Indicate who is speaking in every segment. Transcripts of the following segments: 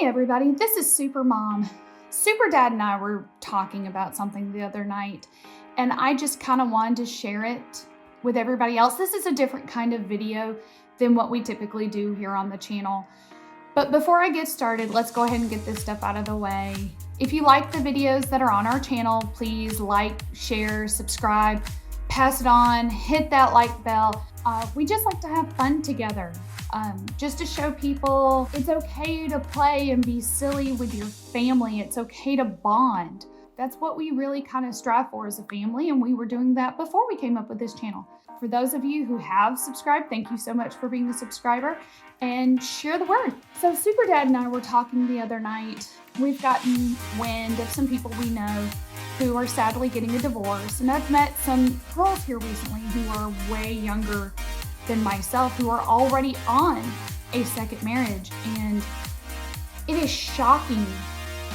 Speaker 1: Hey everybody, this is Super Mom. Super Dad and I were talking about something the other night, and I just kind of wanted to share it with everybody else. This is a different kind of video than what we typically do here on the channel. But before I get started, let's go ahead and get this stuff out of the way. If you like the videos that are on our channel, please like, share, subscribe, pass it on, hit that like bell. We just like to have fun together. Just to show people it's okay to play and be silly with your family. It's okay to bond. That's what we really kind of strive for as a family, and we were doing that before we came up with this channel. For those of you who have subscribed, thank you so much for being a subscriber, and share the word. So Super Dad and I were talking the other night. We've gotten wind of some people we know who are sadly getting a divorce, and I've met some girls here recently who are way younger than myself who are already on a second marriage, and it is shocking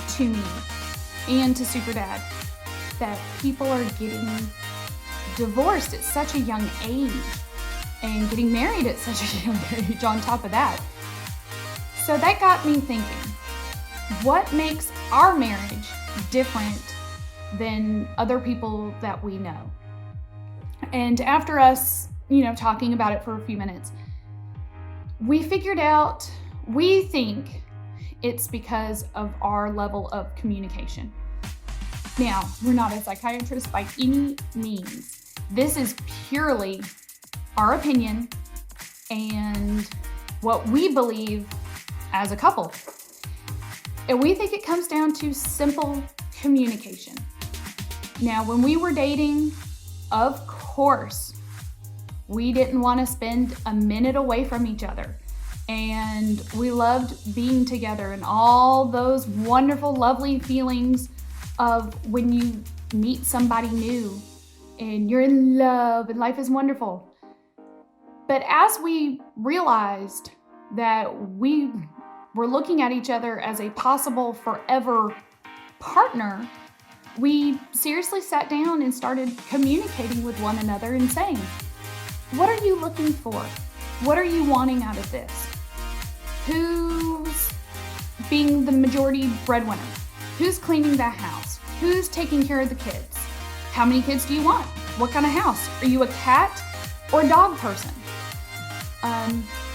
Speaker 1: to me and to Super Dad that people are getting divorced at such a young age and getting married at such a young age on top of that. So that got me thinking, what makes our marriage different than other people that we know? And after us talking about it for a few minutes, we figured out, we think it's because of our level of communication. Now, we're not a psychiatrist by any means. This is purely our opinion and what we believe as a couple. And we think it comes down to simple communication. Now, when we were dating, of course, we didn't want to spend a minute away from each other. And we loved being together and all those wonderful, lovely feelings of when you meet somebody new and you're in love and life is wonderful. But as we realized that we were looking at each other as a possible forever partner, we seriously sat down and started communicating with one another and saying, what are you looking for? What are you wanting out of this? Who's being the majority breadwinner? Who's cleaning the house? Who's taking care of the kids? How many kids do you want? What kind of house? Are you a cat or a dog person?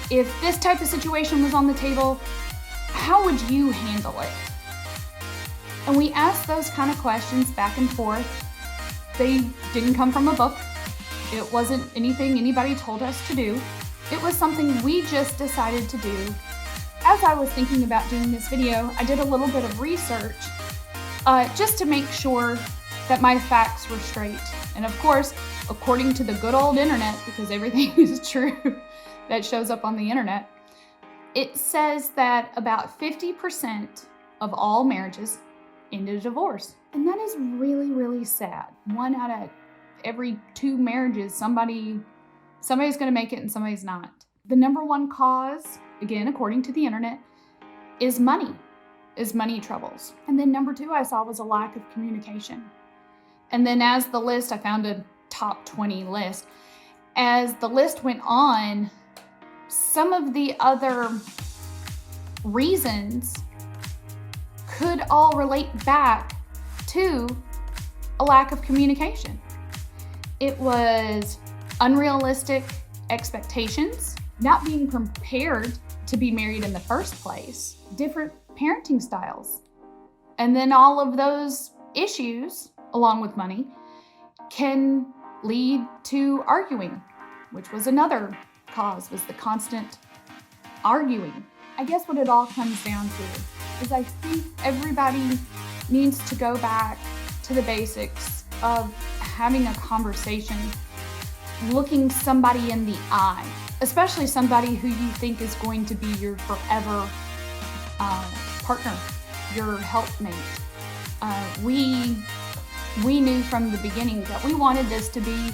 Speaker 1: If this type of situation was on the table, how would you handle it? And we asked those kind of questions back and forth. They didn't come from a book. It wasn't anything anybody told us to do. It was something we just decided to do. As I was thinking about doing this video, I did a little bit of research just to make sure that my facts were straight. And of course, according to the good old internet, because everything is true that shows up on the internet, it says that about 50% of all marriages end in divorce. And that is really, really sad. 1 out of every 2 marriages, somebody's going to make it and somebody's not. The number one cause, again, according to the internet, is money troubles. And then number 2 I saw was a lack of communication. And then as the list, I found a top 20 list. As the list went on, some of the other reasons could all relate back to a lack of communication. It was unrealistic expectations, not being prepared to be married in the first place, different parenting styles. And then all of those issues, along with money, can lead to arguing, which was another cause, was the constant arguing. I guess what it all comes down to is I think everybody needs to go back to the basics of having a conversation, looking somebody in the eye, especially somebody who you think is going to be your forever partner, your helpmate. We knew from the beginning that we wanted this to be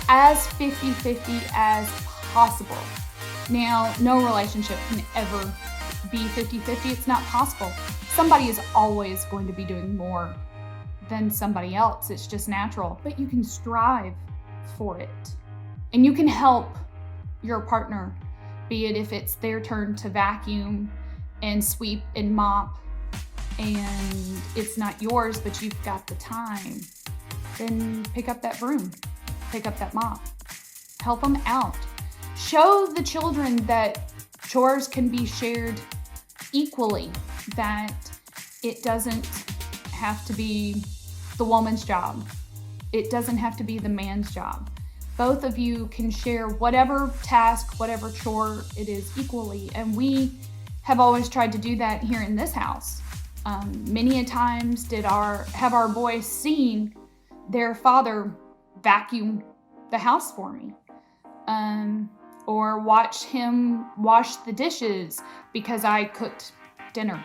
Speaker 1: as 50-50 as possible. Now, no relationship can ever be 50-50. It's not possible. Somebody is always going to be doing more than somebody else. It's just natural. But you can strive for it. And you can help your partner, be it if it's their turn to vacuum, and sweep and mop, and it's not yours, but you've got the time, then pick up that broom, pick up that mop, help them out. Show the children that chores can be shared equally, that it doesn't have to be the woman's job. It doesn't have to be the man's job. Both of you can share whatever task, whatever chore it is equally. And we have always tried to do that here in this house. Many a times have our boys seen their father vacuum the house for me, or watch him wash the dishes because I cooked dinner,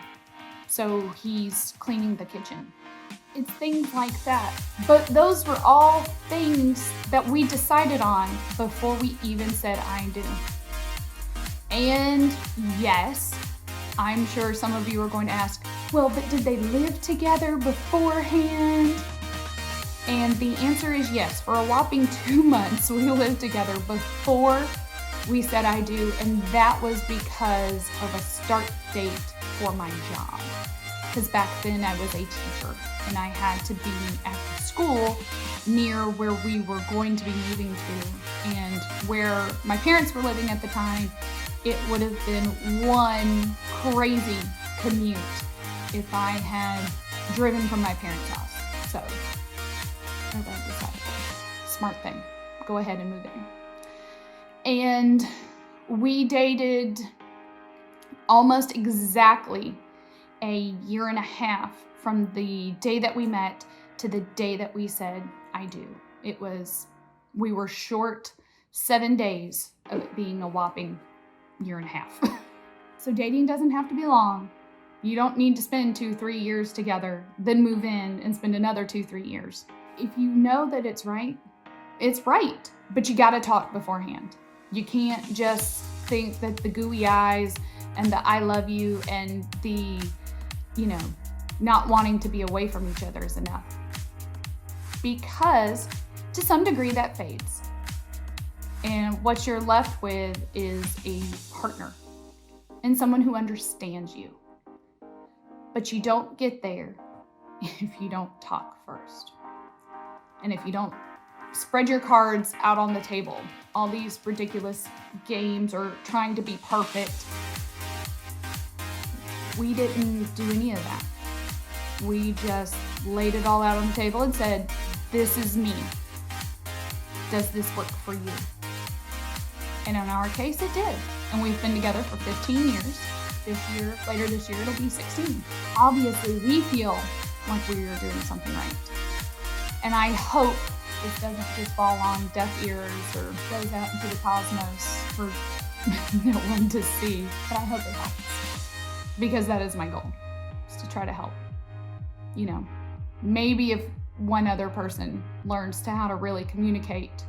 Speaker 1: so he's cleaning the kitchen. It's things like that. But those were all things that we decided on before we even said I do. And yes, I'm sure some of you are going to ask, well, but did they live together beforehand? And the answer is yes. For a whopping 2 months, we lived together before we said I do, and that was because of a start date for my job. Because back then I was a teacher, and I had to be at the school near where we were going to be moving to, and where my parents were living at the time. It would have been one crazy commute if I had driven from my parents' house. So everybody decided, smart thing, go ahead and move in. And we dated almost exactly a year and a half from the day that we met to the day that we said I do. We were short 7 days of it being a whopping year and a half. So dating doesn't have to be long. You don't need to spend 2-3 years together, then move in and spend another 2-3 years. If you know that it's right, but you gotta talk beforehand. You can't just think that the gooey eyes and the I love you and the, not wanting to be away from each other is enough. Because to some degree that fades. And what you're left with is a partner and someone who understands you. But you don't get there if you don't talk first. And if you don't spread your cards out on the table, all these ridiculous games or trying to be perfect. We didn't do any of that. We just laid it all out on the table and said, this is me. Does this work for you? And in our case, it did. And we've been together for 15 years. Later this year, it'll be 16. Obviously, we feel like we are doing something right. And I hope this doesn't just fall on deaf ears or goes out into the cosmos for no one to see. But I hope it helps. Because that is my goal, is to try to help. Maybe if one other person learns how to really communicate,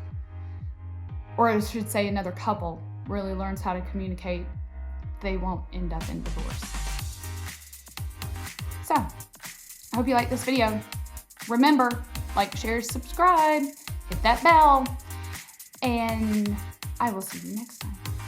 Speaker 1: or I should say another couple really learns how to communicate, they won't end up in divorce. So, I hope you like this video. Remember, like, share, subscribe, hit that bell, and I will see you next time.